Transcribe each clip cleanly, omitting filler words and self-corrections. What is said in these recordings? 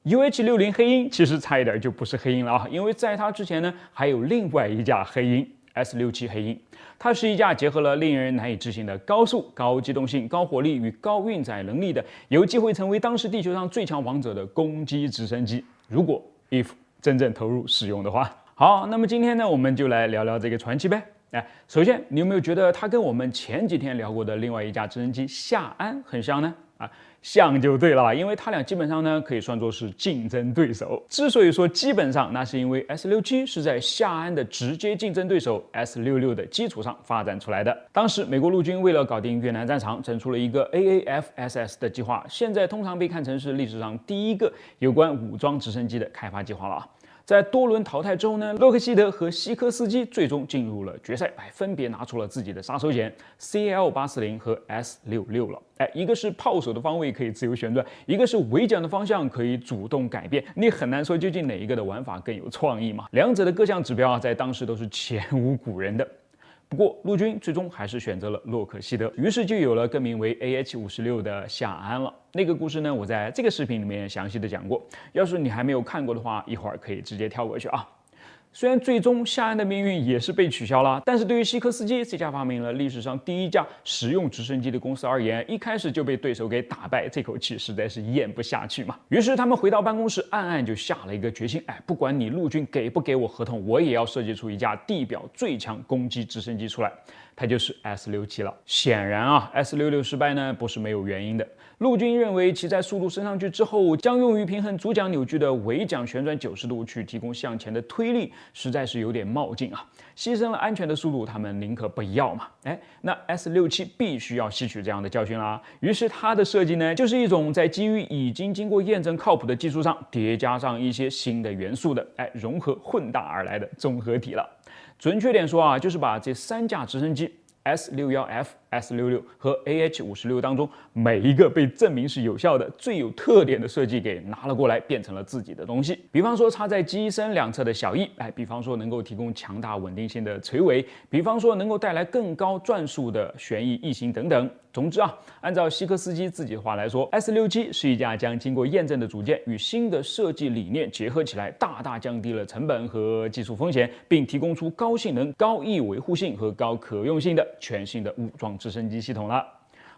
UH-60黑鹰其实差一点就不是黑鹰了啊，因为在它之前呢，还有另外一架黑鹰 S-67黑鹰，它是一架结合了令人难以置信的高速、高机动性、高火力与高运载能力的，有机会成为当时地球上最强王者的攻击直升机。如果 if 真正投入使用的话，好，那么今天呢，我们就来聊聊这个传奇呗。首先，你有没有觉得它跟我们前几天聊过的另外一架直升机夏安很像呢？像就对了，因为它俩基本上呢可以算作是竞争对手。之所以说基本上，那是因为 S-67是在夏安的直接竞争对手 S-66的基础上发展出来的。当时美国陆军为了搞定越南战场，整出了一个 AAFSS 的计划，现在通常被看成是历史上第一个有关武装直升机的开发计划了。在多轮淘汰之后呢，洛克希德和西科斯基最终进入了决赛，分别拿出了自己的杀手锏 CL-80和 S-66了。一个是炮手的方位可以自由旋转，一个是尾桨的方向可以主动改变，你很难说究竟哪一个的玩法更有创意嘛。两者的各项指标在当时都是前无古人的。不过，陆军最终还是选择了洛克希德，于是就有了更名为 AH-56的夏安了。那个故事呢，我在这个视频里面详细的讲过，要是你还没有看过的话，一会儿可以直接跳过去啊。虽然最终夏安的命运也是被取消了，但是对于西科斯基这家发明了历史上第一架实用直升机的公司而言，一开始就被对手给打败，这口气实在是咽不下去嘛。于是他们回到办公室，暗暗就下了一个决心，不管你陆军给不给我合同，我也要设计出一架地表最强攻击直升机出来。它就是 S-67了。显然啊 ，S-66失败呢不是没有原因的。陆军认为其在速度升上去之后，将用于平衡主桨扭矩的尾桨旋转90度去提供向前的推力，实在是有点冒进啊。牺牲了安全的速度，他们宁可不要嘛。那 S-67必须要吸取这样的教训啦。于是它的设计呢，就是一种在基于已经经过验证靠谱的技术上，叠加上一些新的元素的，融合混搭而来的综合体了。准确点说啊，就是把这三架直升机 S-61F、S-66和 AH-56当中每一个被证明是有效的、最有特点的设计给拿了过来，变成了自己的东西。比方说插在机身两侧的小翼，比方说能够提供强大稳定性的垂尾，比方说能够带来更高转速的旋翼翼型等等。总之啊，按照西科斯基自己的话来说 ，S-67是一架将经过验证的组件与新的设计理念结合起来，大大降低了成本和技术风险，并提供出高性能、高易维护性和高可用性的全新的武装直升机系统了。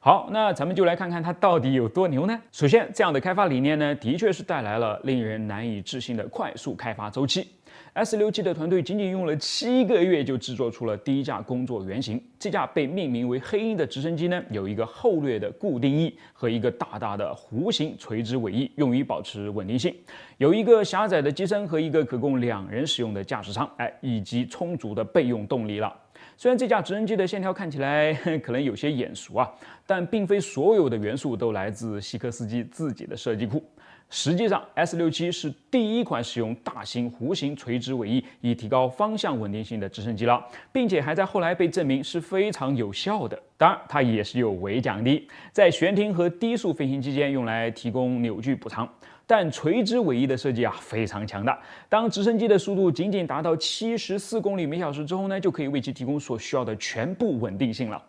好，那咱们就来看看它到底有多牛呢？首先，这样的开发理念呢，的确是带来了令人难以置信的快速开发周期。S-67的团队仅仅用了7个月就制作出了第一架工作原型。这架被命名为黑鹰的直升机呢，有一个厚略的固定翼和一个大大的弧形垂直尾翼，用于保持稳定性。有一个狭窄的机身和一个可供2人使用的驾驶舱，以及充足的备用动力了。虽然这架直升机的线条看起来可能有些眼熟啊，但并非所有的元素都来自西科斯基自己的设计库。实际上 ，S-67是第一款使用大型弧形垂直尾翼以提高方向稳定性的直升机了，并且还在后来被证明是非常有效的。当然，它也是有尾桨的，在悬停和低速飞行期间用来提供扭矩补偿。但垂直尾翼的设计非常强大，当直升机的速度仅仅达到74公里每小时之后呢，就可以为其提供所需要的全部稳定性了。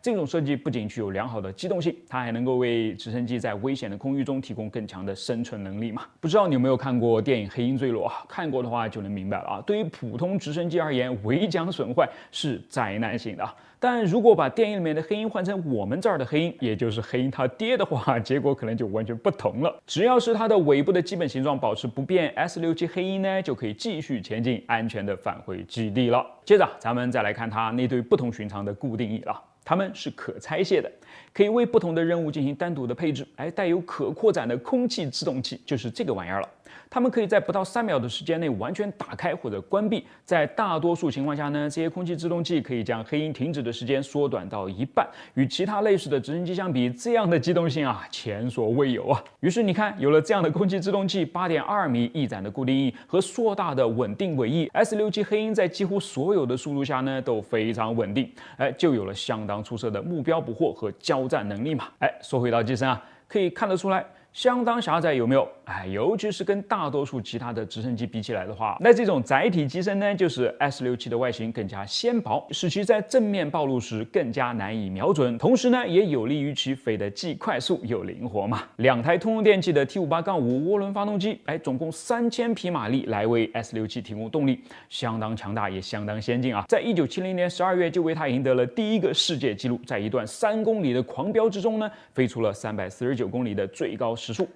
这种设计不仅具有良好的机动性，它还能够为直升机在危险的空域中提供更强的生存能力嘛。不知道你有没有看过电影《黑鹰坠落》啊？看过的话就能明白了啊。对于普通直升机而言，尾桨损坏是灾难性的。但如果把电影里面的黑鹰换成我们这儿的黑鹰，也就是黑鹰它爹的话，结果可能就完全不同了。只要是它的尾部的基本形状保持不变 ，S-67黑鹰呢就可以继续前进，安全的返回基地了。接着咱们再来看它那对不同寻常的固定翼了。它们是可拆卸的，可以为不同的任务进行单独的配置。带有可扩展的空气制动器，就是这个玩意儿了。它们可以在不到3秒的时间内完全打开或者关闭。在大多数情况下呢，这些空气制动器可以将黑鹰停止的时间缩短到1半。与其他类似的直升机相比，这样的机动性前所未有啊！于是你看，有了这样的空气制动器，8.2米翼展的固定翼和硕大的稳定尾翼 ，S-67黑鹰在几乎所有的速度下呢都非常稳定，就有了相当出色的目标捕获和交战能力嘛。说回到机身可以看得出来。相当狭窄，有没有？尤其是跟大多数其他的直升机比起来的话，那这种载体机身呢，就是 S67的外形更加纤薄，使其在正面暴露时更加难以瞄准，同时呢，也有利于其飞得既快速又灵活嘛。2台通用电气的 T58-5涡轮发动机，总共3000匹马力来为 S67提供动力，相当强大，也相当先进啊。在1970年12月就为它赢得了第一个世界纪录，在一段3公里的狂飙之中呢，飞出了349公里的最高时速，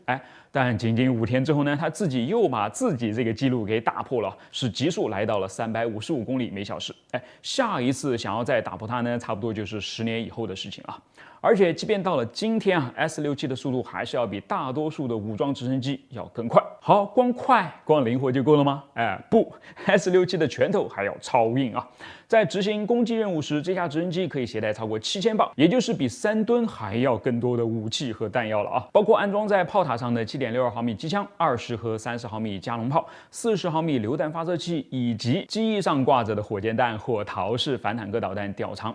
但仅仅5天之后呢，他自己又把自己这个记录给打破了，使极速来到了355公里每小时。下一次想要再打破它呢，差不多就是10年以后的事情了。而且，即便到了今天，S67的速度还是要比大多数的武装直升机要更快。好，光快、光灵活就够了吗？不 ，S67的拳头还要超硬啊！在执行攻击任务时，这架直升机可以携带超过7000磅，也就是比3吨还要更多的武器和弹药了啊！包括安装在炮塔上的7.62毫米机枪、20和30毫米加农炮、40毫米榴弹发射器，以及机翼上挂着的火箭弹或陶式反坦克导弹吊舱。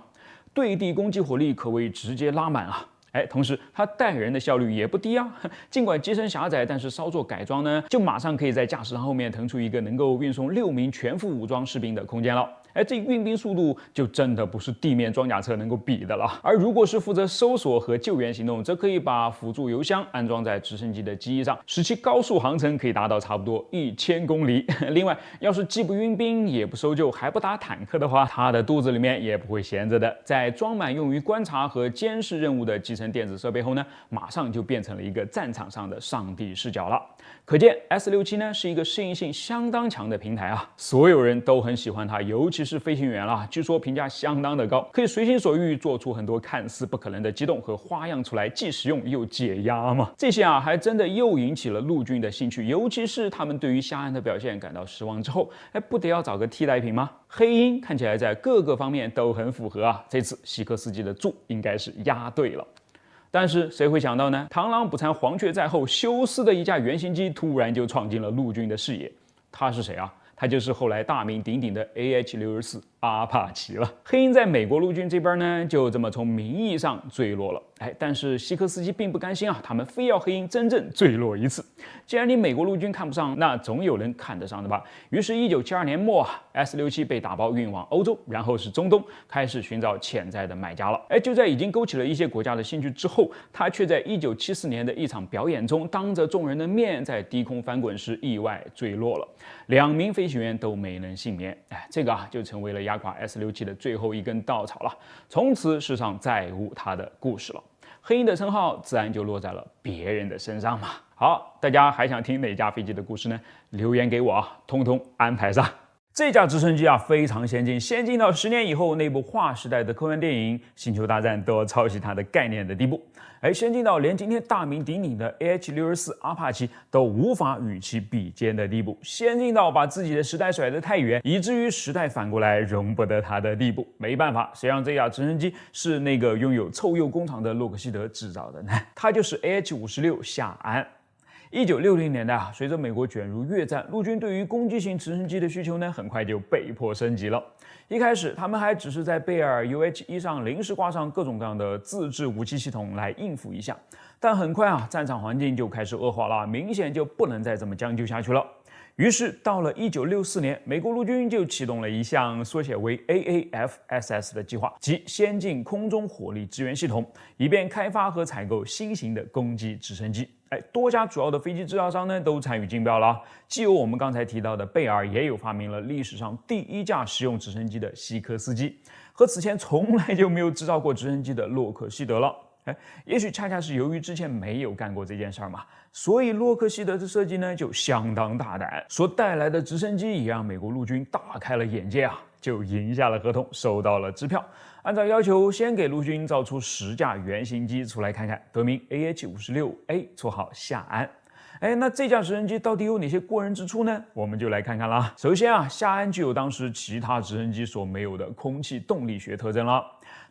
对地攻击火力可谓直接拉满啊！同时它带人的效率也不低啊。尽管机身狭窄，但是稍作改装呢，就马上可以在驾驶舱后面腾出一个能够运送6名全副武装士兵的空间了。这运兵速度就真的不是地面装甲车能够比的了。而如果是负责搜索和救援行动，则可以把辅助油箱安装在直升机的机翼上，使其高速航程可以达到差不多1000公里。另外，要是既不运兵也不搜救还不打坦克的话，它的肚子里面也不会闲着的。在装满用于观察和监视任务的集成电子设备后呢，马上就变成了一个战场上的上帝视角了。可见 S67呢是一个适应性相当强的平台啊，所有人都很喜欢它，尤其是飞行员啦，据说评价相当的高，可以随心所欲做出很多看似不可能的机动和花样出来，既实用又解压嘛。这些还真的又引起了陆军的兴趣，尤其是他们对于夏安的表现感到失望之后，不得要找个替代品吗？黑鹰看起来在各个方面都很符合啊，这次希科斯基的注应该是押对了。但是谁会想到呢？螳螂捕蝉，黄雀在后，休斯的一架原型机突然就闯进了陆军的视野。他是谁啊？他就是后来大名鼎鼎的 AH-64阿帕奇了。黑鹰在美国陆军这边呢，就这么从名义上坠落了。但是希科斯基并不甘心啊，他们非要黑鹰真正坠落一次。既然你美国陆军看不上，那总有人看得上的吧？于是1972年末，S67被打包运往欧洲，然后是中东，开始寻找潜在的买家了。就在已经勾起了一些国家的兴趣之后，他却在1974年的一场表演中，当着众人的面在低空翻滚时意外坠落了，2名飞行员都没能幸免。这个就成为了压垮 S67的最后一根稻草了。从此世上再无他的故事了。黑鹰的称号自然就落在了别人的身上嘛。好，大家还想听哪架飞机的故事呢？留言给我啊，通通安排上。这架直升机非常先进，先进到10年以后那部划时代的科幻电影《星球大战》都要抄袭它的概念的地步。先进到连今天大名鼎鼎的 AH-64阿帕奇都无法与其比肩的地步，先进到把自己的时代甩得太远，以至于时代反过来容不得它的地步。没办法，谁让这架直升机是那个拥有臭鼬工厂的洛克希德制造的呢？它就是 AH-56夏安。1960年代随着美国卷入越战，陆军对于攻击型直升机的需求呢，很快就被迫升级了。一开始，他们还只是在贝尔 UH-1上临时挂上各种各样的自制武器系统来应付一下，但很快战场环境就开始恶化了，明显就不能再这么将就下去了。于是，到了1964年，美国陆军就启动了一项缩写为 AAFSS 的计划，即先进空中火力支援系统，以便开发和采购新型的攻击直升机。多家主要的飞机制造商呢都参与竞标了，既有我们刚才提到的贝尔，也有发明了历史上第一架实用直升机的希科斯基，和此前从来就没有制造过直升机的洛克希德了。也许恰恰是由于之前没有干过这件事儿嘛，所以洛克希德的设计呢就相当大胆，所带来的直升机也让美国陆军大开了眼界啊，就赢下了合同，收到了支票，按照要求先给陆军造出10架原型机出来看看，得名 AH-56A， 绰号夏安。那这架直升机到底有哪些过人之处呢？我们就来看看啦。首先夏安具有当时其他直升机所没有的空气动力学特征了。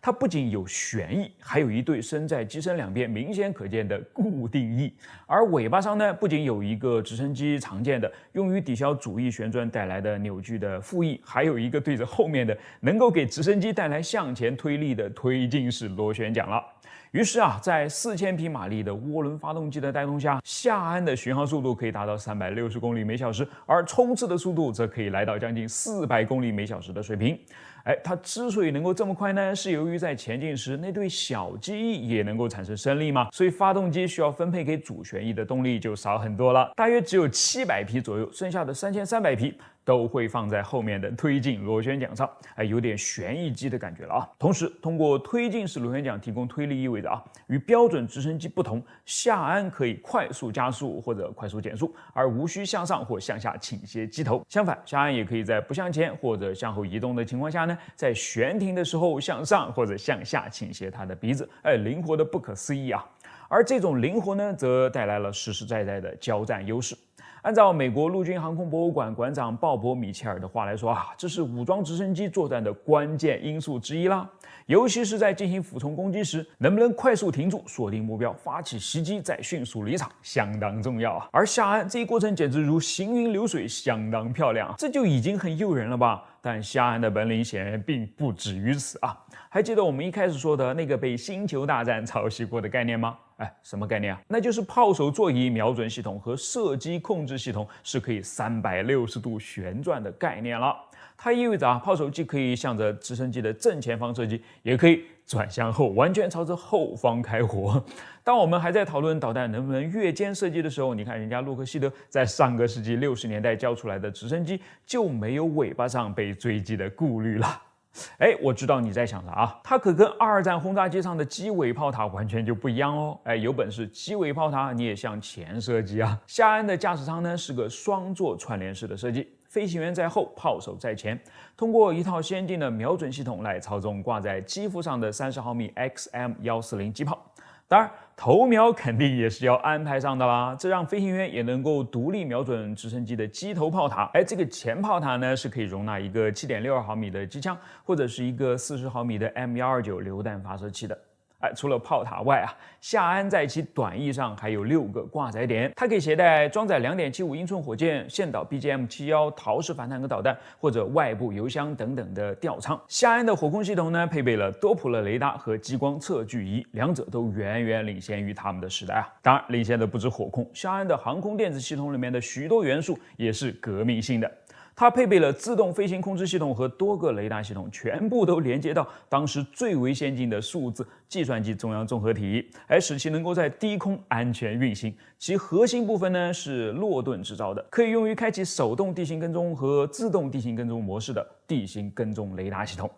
它不仅有旋翼，还有一对身在机身两边明显可见的固定翼，而尾巴上呢，不仅有一个直升机常见的用于抵消主翼旋转带来的扭矩的副翼，还有一个对着后面的能够给直升机带来向前推力的推进式螺旋桨了。于是啊，在4000匹马力的涡轮发动机的带动下，下鞍的巡航速度可以达到360公里每小时，而冲刺的速度则可以来到将近400公里每小时的水平。它之所以能够这么快呢，是由于在前进时那对小机翼也能够产生升力嘛，所以发动机需要分配给主旋翼的动力就少很多了，大约只有700匹左右，剩下的3300匹都会放在后面的推进螺旋桨上，有点旋翼机的感觉了啊。同时，通过推进式螺旋桨提供推力，意味着与标准直升机不同，下鞍可以快速加速或者快速减速，而无需向上或向下倾斜机头。相反，下鞍也可以在不向前或者向后移动的情况下呢，在悬停的时候向上或者向下倾斜它的鼻子，灵活的不可思议啊。而这种灵活呢，则带来了实实在在的交战优势。按照美国陆军航空博物馆馆长鲍勃·米切尔的话来说这是武装直升机作战的关键因素之一啦。尤其是在进行俯冲攻击时，能不能快速停住、锁定目标、发起袭击，再迅速离场，相当重要啊。而下鞍这一过程简直如行云流水，相当漂亮，这就已经很诱人了吧？但下鞍的本领显然并不止于此啊。还记得我们一开始说的那个被星球大战抄袭过的概念吗？什么概念啊？那就是炮手座椅瞄准系统和射击控制系统是可以360度旋转的概念了。它意味着炮手既可以向着直升机的正前方射击，也可以转向后，完全朝着后方开火。当我们还在讨论导弹能不能越肩射击的时候，你看人家洛克希德在上个世纪60年代交出来的直升机就没有尾巴上被追击的顾虑了。我知道你在想啥它可跟2战轰炸机上的机尾炮塔完全就不一样哦。有本事机尾炮塔你也向前射击啊。下鞍的驾驶舱呢是个双座串联式的设计，飞行员在后，炮手在前，通过一套先进的瞄准系统来操纵挂在机腹上的30毫米 XM140机炮。当然，头瞄肯定也是要安排上的啦，这让飞行员也能够独立瞄准直升机的机头炮塔。这个前炮塔呢是可以容纳一个7.62毫米的机枪，或者是一个40毫米的 M129 榴弹发射器的。除了炮塔外下鞍在其短翼上还有6个挂载点，它可以携带装载2.75英寸火箭、线导 BGM-71陶式反坦克导弹或者外部油箱等等的吊舱。下鞍的火控系统呢，配备了多普勒雷达和激光测距仪，两者都远远领先于他们的时代当然，领先的不止火控，下鞍的航空电子系统里面的许多元素也是革命性的。它配备了自动飞行控制系统和多个雷达系统，全部都连接到当时最为先进的数字计算机中央综合体，使其能够在低空安全运行。其核心部分呢是洛顿制造的，可以用于开启手动地形跟踪和自动地形跟踪模式的地形跟踪雷达系统。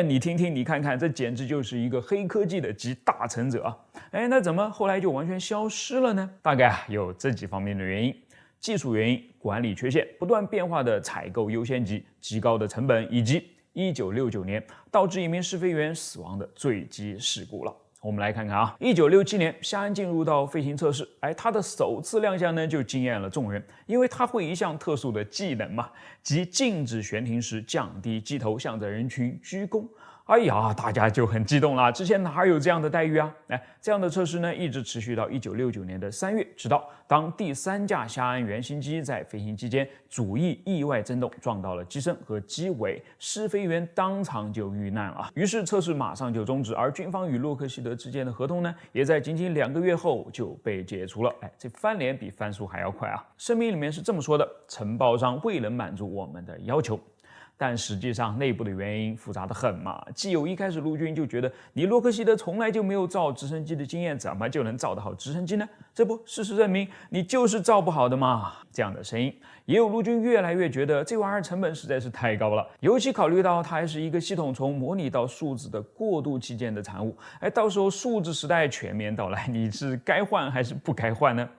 你听听，你看看，这简直就是一个黑科技的集大成者啊！那怎么后来就完全消失了呢？大概有这几方面的原因。技术原因、管理缺陷、不断变化的采购优先级、极高的成本，以及1969年导致一名试飞员死亡的坠机事故了。我们来看看1967年下鞍进入到飞行测试，它的首次亮相呢就惊艳了众人，因为它会一项特殊的技能嘛，即静止悬停时降低机头，向着人群鞠躬。大家就很激动了，之前哪有这样的待遇啊？这样的测试呢，一直持续到1969年的3月，直到当第3架下鞍原型机在飞行期间主翼意外震动，撞到了机身和机尾，试飞员当场就遇难了。于是测试马上就终止，而军方与洛克希德之间的合同呢，也在仅仅2个月后就被解除了。这翻脸比翻书还要快啊！声明里面是这么说的：承包商未能满足我们的要求。但实际上内部的原因复杂得很嘛，既有一开始陆军就觉得你洛克希德从来就没有造直升机的经验，怎么就能造得好直升机呢？这不，事实证明你就是造不好的嘛。这样的声音，也有陆军越来越觉得这玩意儿成本实在是太高了，尤其考虑到它还是一个系统从模拟到数字的过渡期间的产物，到时候数字时代全面到来，你是该换还是不该换呢？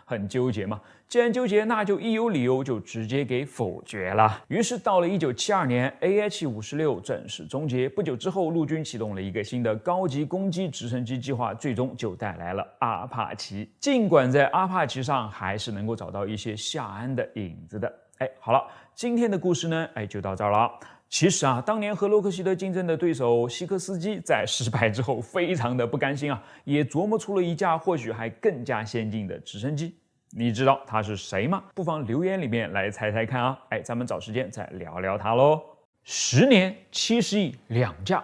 很纠结嘛，既然纠结，那就一有理由就直接给否决了。于是到了1972年 AH-56 正式终结，不久之后，陆军启动了一个新的高级攻击直升机计划，最终就带来了阿帕奇。尽管在阿帕奇上还是能够找到一些下鞍的影子的。好了，今天的故事呢，就到这儿了。其实当年和洛克希德竞争的对手希克斯基在失败之后非常的不甘心也琢磨出了一架或许还更加先进的直升机。你知道他是谁吗？不妨留言里面来猜猜看咱们找时间再聊聊他喽。10年70亿2架，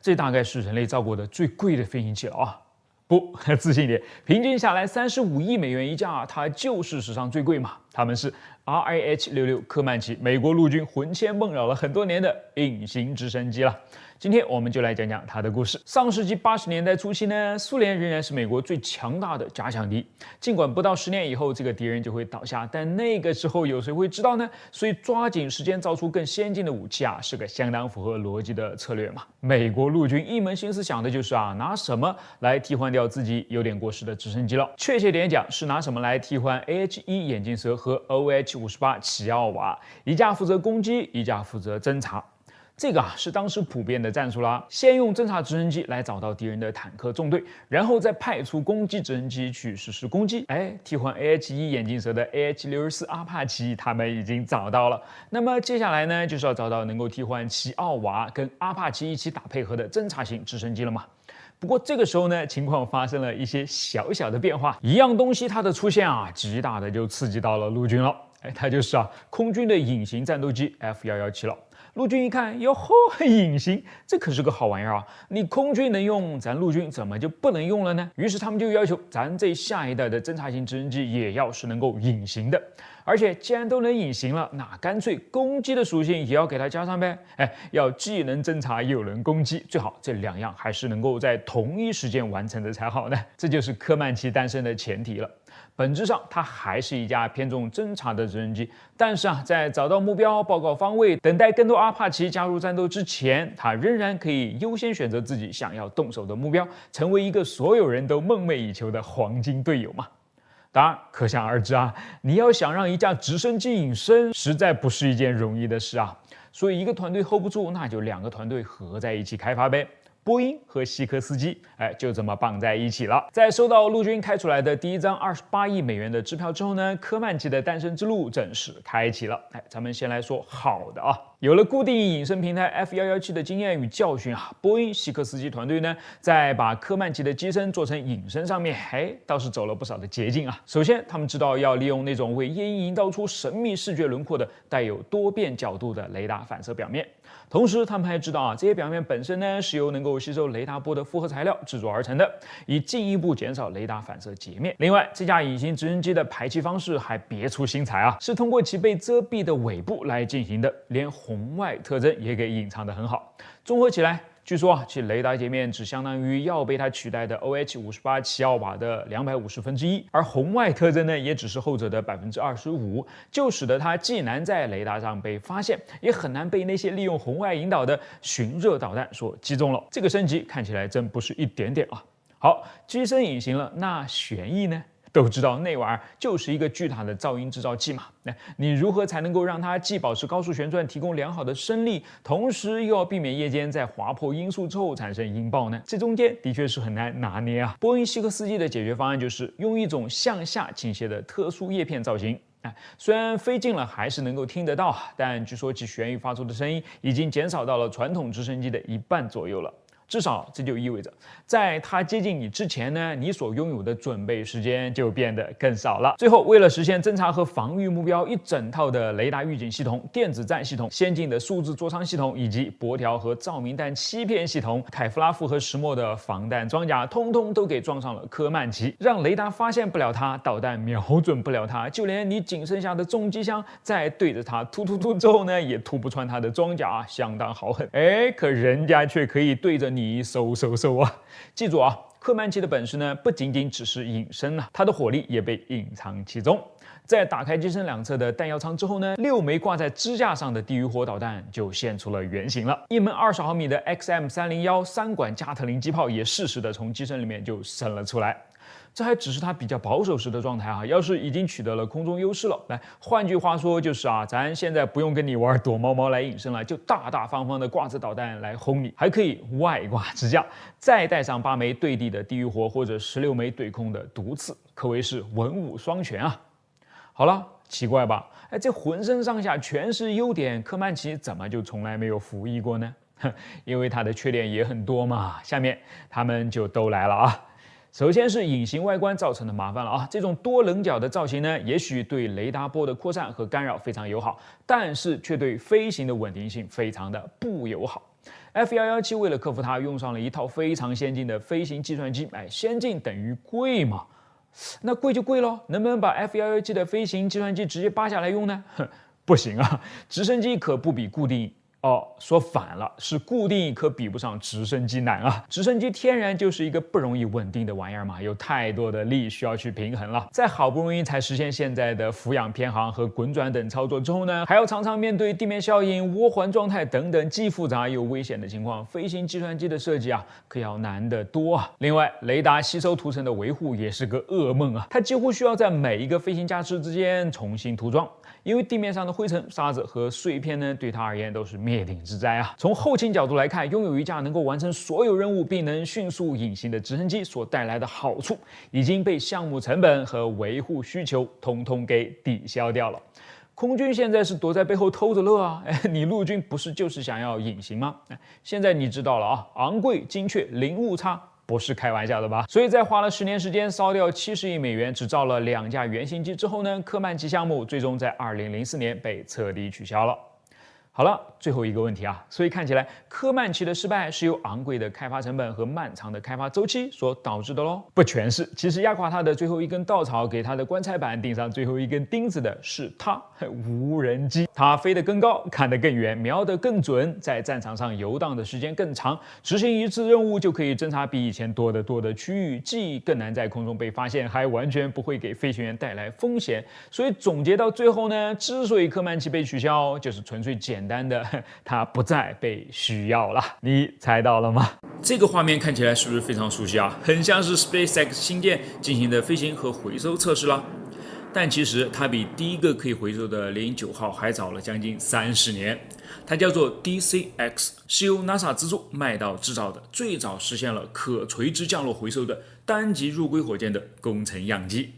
这大概是人类造过的最贵的飞行器了不，自信点，平均下来35亿美元一架，它就是史上最贵嘛。他们是 RAH-66科曼奇，美国陆军魂牵梦绕了很多年的隐形直升机了。今天我们就来讲讲它的故事。上世纪80年代初期呢，苏联仍然是美国最强大的假想敌。尽管不到10年以后，这个敌人就会倒下，但那个时候有谁会知道呢？所以抓紧时间造出更先进的武器啊，是个相当符合逻辑的策略嘛。美国陆军一门心思想的就是拿什么来替换掉自己有点过时的直升机了。确切点讲，是拿什么来替换 AH-1眼镜蛇和 OH-58奇奥瓦，一架负责攻击，一架负责侦察。这个是当时普遍的战术啦，先用侦察直升机来找到敌人的坦克纵队，然后再派出攻击直升机去实施攻击。替换 AH-1眼镜蛇的 AH-64阿帕奇，他们已经找到了。那么接下来呢，就是要找到能够替换奇奥瓦跟阿帕奇一起打配合的侦察型直升机了嘛。不过这个时候呢，情况发生了一些小小的变化，一样东西它的出现极大的就刺激到了陆军了。它就是空军的隐形战斗机 F-117了。陆军一看，哟吼，隐形，这可是个好玩意儿啊！你空军能用，咱陆军怎么就不能用了呢？于是他们就要求咱这下一代的侦察型直升机也要是能够隐形的。而且既然都能隐形了，那干脆攻击的属性也要给它加上呗。要既能侦察又能攻击，最好这2样还是能够在同一时间完成的才好呢。这就是科曼奇诞生的前提了。本质上，它还是一架偏重侦察的直升机，但是在找到目标、报告方位、等待更多阿帕奇加入战斗之前，它仍然可以优先选择自己想要动手的目标，成为一个所有人都梦寐以求的黄金队友嘛。当然，可想而知你要想让一架直升机隐身，实在不是一件容易的事所以一个团队 hold 不住，那就2个团队合在一起开发呗。波音和西科斯基，就这么绑在一起了。在收到陆军开出来的第一张28亿美元的支票之后呢，科曼奇的诞生之路正式开启了。咱们先来说好的有了固定隐身平台 F-117的经验与教训波音西科斯基团队呢，在把科曼奇的机身做成隐身上面，倒是走了不少的捷径首先，他们知道要利用那种为夜莺营造出神秘视觉轮廓的带有多变角度的雷达反射表面。同时，他们还知道这些表面本身呢是由能够吸收雷达波的复合材料制作而成的，以进一步减少雷达反射截面。另外，这架隐形直升机的排气方式还别出心裁是通过其被遮蔽的尾部来进行的，连红外特征也给隐藏得很好。综合起来，据说其雷达截面只相当于要被它取代的 OH-58奇奥瓦的250%，而红外特征呢也只是后者的25%，就使得它既难在雷达上被发现，也很难被那些利用红外引导的巡热导弹所击中了。这个升级看起来真不是一点点好，机身隐形了，那旋翼呢？都知道那玩意儿就是一个巨大的噪音制造器嘛。你如何才能够让它既保持高速旋转，提供良好的升力，同时又要避免夜间在划破音速之后产生音爆呢？这中间的确是很难拿捏波音西科斯基的解决方案就是用一种向下倾斜的特殊叶片造型。虽然飞近了还是能够听得到，但据说其旋翼发出的声音已经减少到了传统直升机的1半左右了。至少这就意味着，在它接近你之前呢，你所拥有的准备时间就变得更少了。最后，为了实现侦察和防御目标，一整套的雷达预警系统、电子战系统、先进的数字座舱系统以及薄条和照明弹欺骗系统、凯夫拉复合石墨的防弹装甲，通通都给装上了科曼奇，让雷达发现不了它，导弹瞄准不了它，就连你仅剩下的重机枪在对着它突之后呢，也突不穿它的装甲，相当好狠。可人家却可以对着你收记住科曼奇的本事呢，不仅仅只是隐身它的火力也被隐藏其中。在打开机身2侧的弹药舱之后呢，6枚挂在支架上的地狱火导弹就现出了原形了。一门20毫米的 XM301 3管加特林机炮也适时的从机身里面就伸了出来。这还只是它比较保守时的状态要是已经取得了空中优势了，换句话说就是咱现在不用跟你玩躲猫猫来隐身了，就大大方方的挂着导弹来轰你，还可以外挂支架，再带上8枚对地的地狱火或者16枚对空的毒刺，可谓是文武双全好了，奇怪吧？这浑身上下全是优点，科曼奇怎么就从来没有服役过呢？因为它的缺点也很多嘛。下面他们就都来了首先是隐形外观造成的麻烦了这种多棱角的造型呢，也许对雷达波的扩散和干扰非常友好，但是却对飞行的稳定性非常的不友好。F117为了克服它，用上了一套非常先进的飞行计算机。先进等于贵嘛？那贵就贵咯，能不能把 F117的飞行计算机直接扒下来用呢？不行啊，直升机可不比固定翼。说反了，是固定翼可比不上直升机难啊！直升机天然就是一个不容易稳定的玩意儿嘛，有太多的力需要去平衡了。在好不容易才实现现在的俯仰偏航和滚转等操作之后呢，还要常常面对地面效应、涡环状态等等既复杂又危险的情况，飞行计算机的设计可要难得多啊！另外，雷达吸收涂层的维护也是个噩梦啊，它几乎需要在每一个飞行架次之间重新涂装。因为地面上的灰尘、沙子和碎片呢，对它而言都是灭顶之灾啊。从后勤角度来看，拥有一架能够完成所有任务并能迅速隐形的直升机所带来的好处，已经被项目成本和维护需求统统给抵消掉了。空军现在是躲在背后偷着乐啊！你陆军不是就是想要隐形吗？现在你知道了啊，昂贵、精确、零误差。不是开玩笑的吧？所以在花了10年时间烧掉70亿美元，只造了2架原型机之后呢，科曼奇项目最终在2004年被彻底取消了。好了，最后一个问题所以看起来科曼奇的失败是由昂贵的开发成本和漫长的开发周期所导致的咯？不全是，其实压垮它的最后一根稻草，给它的棺材板钉上最后一根钉子的是无人机。它飞得更高，看得更远，瞄得更准，在战场上游荡的时间更长，执行一次任务就可以侦察比以前多得多的区域，既更难在空中被发现，还完全不会给飞行员带来风险。所以总结到最后呢，之所以科曼奇被取消，就是纯粹简单的它不再被需要了。你猜到了吗？这个画面看起来是不是非常熟悉啊？很像是 SpaceX 星舰进行的飞行和回收测试啦。但其实它比第一个可以回收的猎鹰9号还早了将近30年。它叫做 DCX， 是由 NASA 资助麦道制造的，最早实现了可垂直降落回收的单级入轨火箭的工程样机。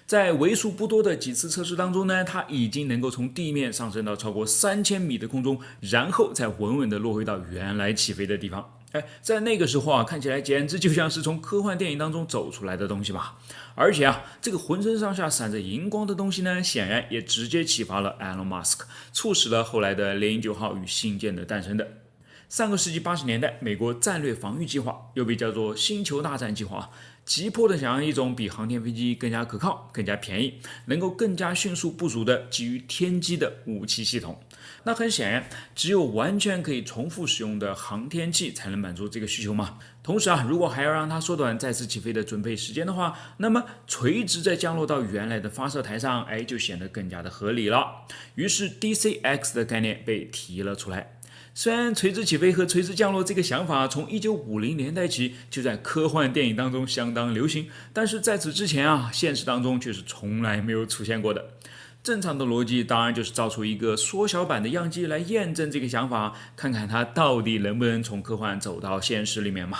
在为数不多的几次测试当中呢，它已经能够从地面上升到超过3000米的空中，然后再稳稳地落回到原来起飞的地方。在那个时候看起来简直就像是从科幻电影当中走出来的东西吧。而且这个浑身上下闪着荧光的东西呢，显然也直接启发了 Elon Musk， 促使了后来的猎鹰9号与星舰的诞生的。上个世纪80年代，美国战略防御计划又被叫做星球大战计划，急迫地想要一种比航天飞机更加可靠、更加便宜、能够更加迅速部署的基于天基的武器系统。那很显然，只有完全可以重复使用的航天器才能满足这个需求嘛。同时如果还要让它缩短再次起飞的准备时间的话，那么垂直再降落到原来的发射台上，就显得更加的合理了。于是 DCX 的概念被提了出来。虽然垂直起飞和垂直降落这个想法从1950年代起就在科幻电影当中相当流行，但是在此之前现实当中却是从来没有出现过的。正常的逻辑当然就是造出一个缩小版的样机来验证这个想法，看看它到底能不能从科幻走到现实里面嘛。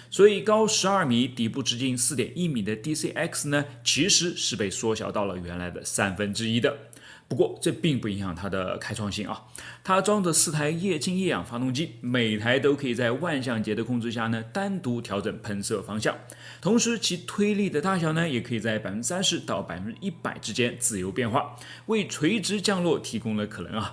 所以高12米、底部直径4.1米的 DCX 呢，其实是被缩小到了原来的1/3的。不过这并不影响它的开创性它装着4台液氢液氧发动机，每台都可以在万向节的控制下呢单独调整喷射方向，同时其推力的大小呢也可以在30%到100%之间自由变化，为垂直降落提供了可能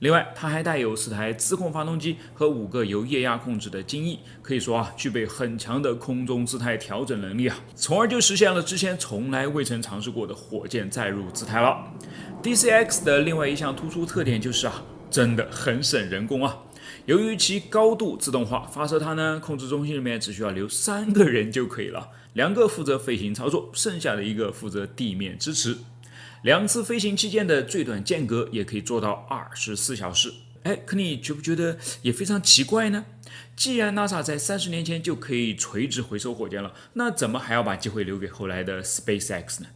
另外，它还带有4台自控发动机和5个由液压控制的襟翼，可以说具备很强的空中姿态调整能力从而就实现了之前从来未曾尝试过的火箭载入姿态了。DCX 的另外一项突出特点就是真的很省人工由于其高度自动化，发射它呢，控制中心里面只需要留3个人就可以了，2个负责飞行操作，剩下的1个负责地面支持。2次飞行期间的最短间隔也可以做到24小时。可你觉不觉得也非常奇怪呢？既然 NASA 在30年前就可以垂直回收火箭了，那怎么还要把机会留给后来的 SpaceX 呢？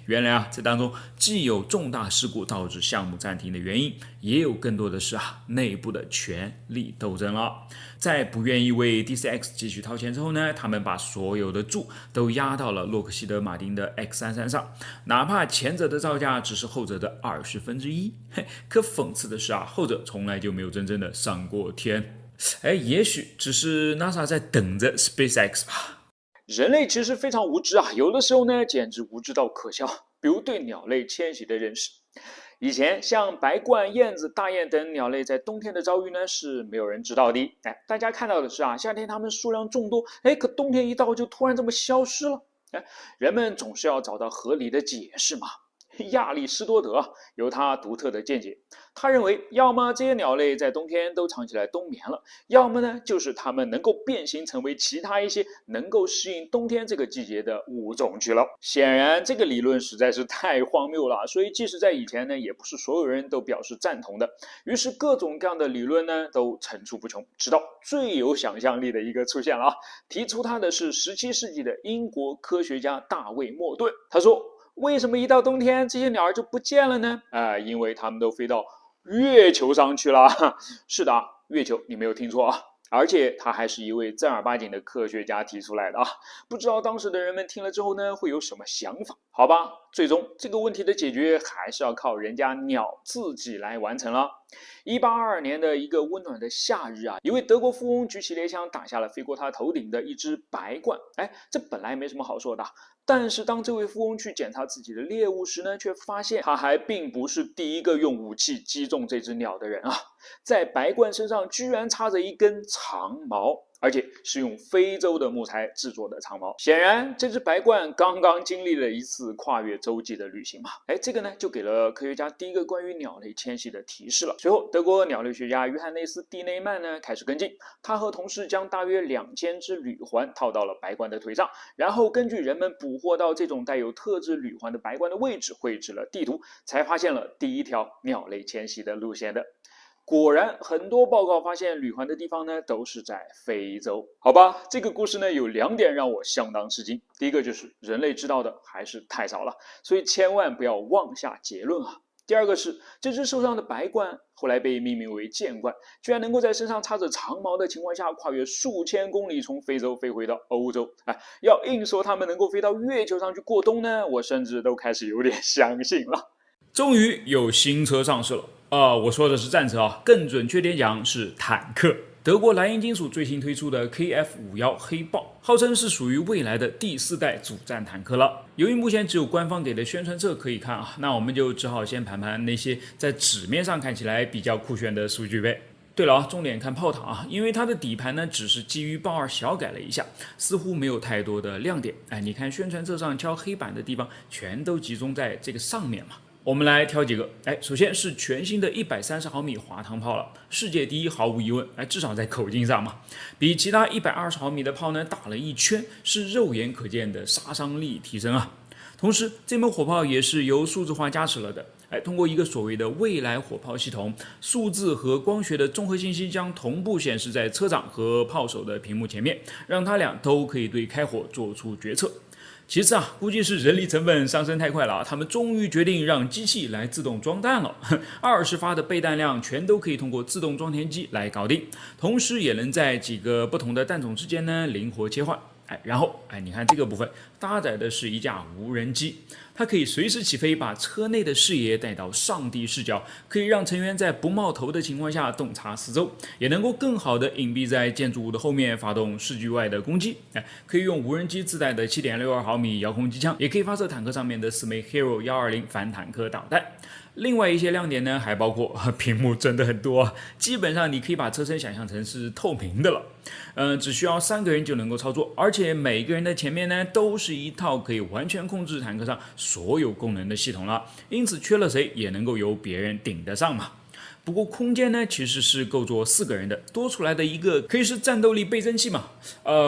原来这当中既有重大事故导致项目暂停的原因，也有更多的是内部的权力斗争了。在不愿意为 DCX 继续掏钱之后呢，他们把所有的注都压到了洛克希德马丁的 X33上，哪怕前者的造价只是后者的1/20。可讽刺的是后者从来就没有真正的上过天。也许只是 NASA 在等着 SpaceX 吧。人类其实非常无知有的时候呢，简直无知到可笑。比如对鸟类迁徙的认识，以前像白鹳、燕子、大雁等鸟类在冬天的遭遇呢是没有人知道的。大家看到的是夏天它们数量众多，可冬天一到就突然这么消失了。人们总是要找到合理的解释嘛。亚里士多德有他独特的见解，他认为要么这些鸟类在冬天都藏起来冬眠了，要么呢就是它们能够变形成为其他一些能够适应冬天这个季节的物种去了。显然这个理论实在是太荒谬了，所以即使在以前呢，也不是所有人都表示赞同的。于是各种各样的理论呢都层出不穷，直到最有想象力的一个出现了提出它的是17世纪的英国科学家大卫莫顿。他说，为什么一到冬天这些鸟儿就不见了呢？因为它们都飞到月球上去了。是的，月球，你没有听错啊。而且他还是一位正儿八经的科学家提出来的不知道当时的人们听了之后呢会有什么想法？好吧，最终这个问题的解决还是要靠人家鸟自己来完成了。1822年的一个温暖的夏日一位德国富翁举起猎枪打下了飞过他头顶的一只白鹳。这本来没什么好说的，但是当这位富翁去检查自己的猎物时呢，却发现他还并不是第一个用武器击中这只鸟的人在白鹳身上居然插着一根长矛，而且是用非洲的木材制作的长矛。显然这只白鹳刚刚经历了一次跨越洲际的旅行嘛。这个呢就给了科学家第一个关于鸟类迁徙的提示了。随后德国鸟类学家约翰内斯·蒂内曼呢开始跟进，他和同事将大约2000只履环套到了白鹳的腿上，然后根据人们捕获到这种带有特制履环的白鹳的位置绘制了地图，才发现了第一条鸟类迁徙的路线的。果然很多报告发现履环的地方呢都是在非洲。好吧，这个故事呢有2点让我相当吃惊。第一个就是人类知道的还是太少了，所以千万不要妄下结论第二个是这只受伤的白鹳后来被命名为剑鹳，居然能够在身上插着长矛的情况下跨越数千公里从非洲飞回到欧洲。要硬说它们能够飞到月球上去过冬呢，我甚至都开始有点相信了。终于有新车上市了我说的是战车更准确点讲是坦克。德国莱茵金属最新推出的 KF51黑豹，号称是属于未来的第4代主战坦克了。由于目前只有官方给的宣传册可以看那我们就只好先盘盘那些在纸面上看起来比较酷炫的数据呗。对了重点看炮塔因为它的底盘呢只是基于豹2小改了一下，似乎没有太多的亮点。你看宣传册上挑黑板的地方全都集中在这个上面嘛。我们来挑几个。首先是全新的130毫米滑膛炮了，世界第一毫无疑问。至少在口径上嘛，比其他120毫米的炮呢大了一圈，是肉眼可见的杀伤力提升同时这门火炮也是由数字化加持了的。通过一个所谓的未来火炮系统，数字和光学的综合信息将同步显示在车长和炮手的屏幕前面，让他俩都可以对开火做出决策。其次估计是人力成本上升太快了他们终于决定让机器来自动装弹了。20发的备弹量全都可以通过自动装填机来搞定，同时也能在几个不同的弹种之间呢灵活切换。然后你看这个部分搭载的是一架无人机，它可以随时起飞，把车内的视野带到上帝视角，可以让成员在不冒头的情况下洞察四周，也能够更好的隐蔽在建筑物的后面发动视距外的攻击。可以用无人机自带的 7.62 毫米遥控机枪，也可以发射坦克上面的4枚 Hero 120反坦克导弹。另外一些亮点呢还包括屏幕真的很多基本上你可以把车身想象成是透明的了。只需要3个人就能够操作，而且每个人的前面呢都是一套可以完全控制坦克上所有功能的系统了，因此缺了谁也能够由别人顶得上嘛。不过空间呢其实是够坐4个人的，多出来的一个可以是战斗力倍增器嘛？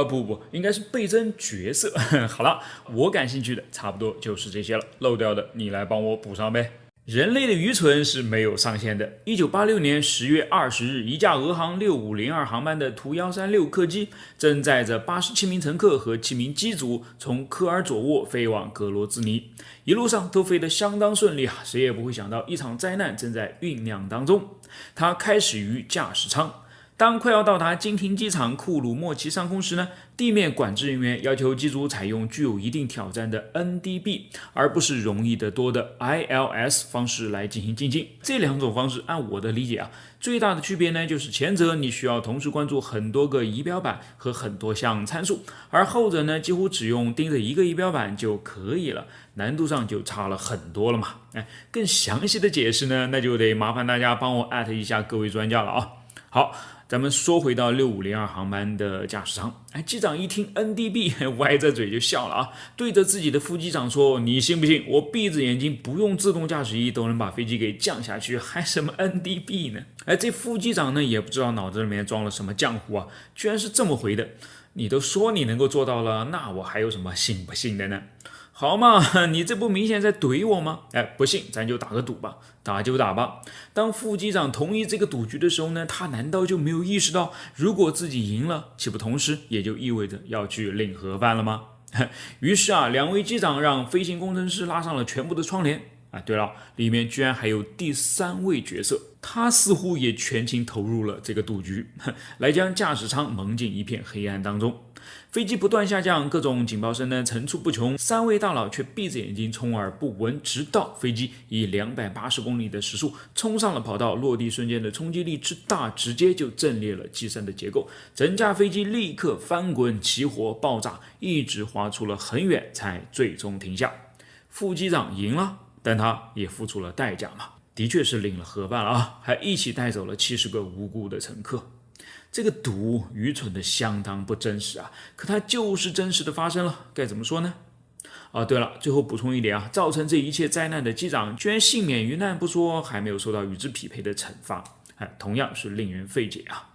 不，应该是倍增角色。好了，我感兴趣的差不多就是这些了，漏掉的你来帮我补上呗。人类的愚蠢是没有上限的。1986年10月20日，一架俄航6502航班的图136客机正载着87名乘客和7名机组从科尔佐沃飞往格罗兹尼，一路上都飞得相当顺利谁也不会想到一场灾难正在酝酿当中。它开始于驾驶舱，当快要到达金廷机场库鲁莫旗上空时呢，地面管制人员要求机组采用具有一定挑战的 NDB， 而不是容易得多的 ILS 方式来进行进境。这两种方式按我的理解啊，最大的区别呢，就是前者你需要同时关注很多个仪表板和很多项参数，而后者呢，几乎只用盯着一个仪表板就可以了，难度上就差了很多了嘛。更详细的解释呢，那就得麻烦大家帮我艾特一下各位专家了啊。好，咱们说回到6502航班的驾驶舱，机长一听 NDB 歪着嘴就笑了啊，对着自己的副机长说：“你信不信我闭着眼睛不用自动驾驶仪都能把飞机给降下去，还什么 NDB 呢？”这副机长呢也不知道脑子里面装了什么浆糊啊，居然是这么回的：“你都说你能够做到了，那我还有什么信不信的呢？”好嘛，你这不明显在怼我吗？不信咱就打个赌吧，打就打吧。当副机长同意这个赌局的时候呢，他难道就没有意识到，如果自己赢了，岂不同时也就意味着要去领盒饭了吗？于是两位机长让飞行工程师拉上了全部的窗帘。对了，里面居然还有第3位角色，他似乎也全情投入了这个赌局，来将驾驶舱蒙进一片黑暗当中。飞机不断下降，各种警报声呢层出不穷，3位大佬却闭着眼睛充耳不闻，直到飞机以280公里的时速冲上了跑道，落地瞬间的冲击力之大，直接就震裂了机身的结构，整架飞机立刻翻滚起火爆炸，一直滑出了很远才最终停下。副机长赢了，但他也付出了代价嘛，的确是领了盒饭了啊，还一起带走了70个无辜的乘客。这个赌愚蠢的相当不真实啊，可它就是真实的发生了，该怎么说呢？对了，最后补充一点啊，造成这一切灾难的机长居然幸免于难不说，还没有受到与之匹配的惩罚，同样是令人费解啊。